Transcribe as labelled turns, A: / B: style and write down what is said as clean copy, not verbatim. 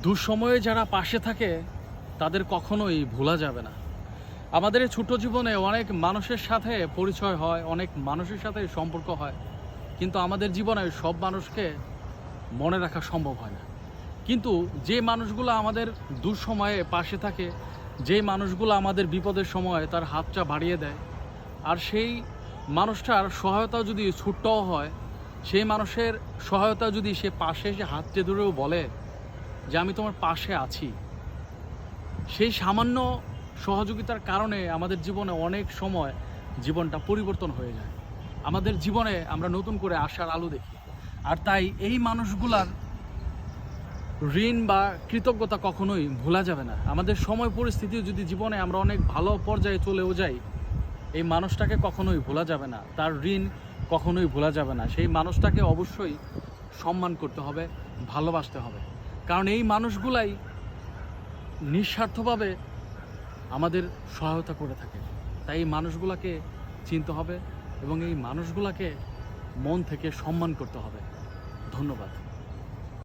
A: দুঃসময়ে যারা পাশে থাকে তাদের কখনোই ভোলা যাবে না। আমাদের এই ছোট জীবনে অনেক মানুষের সাথে পরিচয় হয়, অনেক মানুষের সাথে সম্পর্ক হয়, কিন্তু আমাদের জীবনে সব মানুষকে মনে রাখা সম্ভব হয় না। কিন্তু যে মানুষগুলো আমাদের দুঃসময়ে পাশে থাকে, যে মানুষগুলো আমাদের বিপদের সময় তার হাতটা বাড়িয়ে দেয়, আর সেই মানুষটার সহায়তা যদি ছোট্টও হয়, সেই মানুষের সহায়তা যদি সে পাশে এসে হাতটা ধরেও বলে যে আমি তোমার পাশে আছি, সেই সামান্য সহযোগিতার কারণে আমাদের জীবনে অনেক সময় জীবনটা পরিবর্তন হয়ে যায়। আমাদের জীবনে আমরা নতুন করে আশার আলো দেখি। আর তাই এই মানুষগুলার ঋণ বা কৃতজ্ঞতা কখনোই ভোলা যাবে না। আমাদের সময় পরিস্থিতি যদি জীবনে আমরা অনেক ভালো পর্যায়ে চলেও যাই, এই মানুষটাকে কখনোই ভোলা যাবে না, তার ঋণ কখনোই ভোলা যাবে না। সেই মানুষটাকে অবশ্যই সম্মান করতে হবে, ভালোবাসতে হবে, কারণ এই মানুষগুলাই নিঃস্বার্থভাবে আমাদের সহায়তা করে থাকে। তাই এই মানুষগুলোকে চিনতে হবে এবং এই মানুষগুলোকে মন থেকে সম্মান করতে হবে। ধন্যবাদ।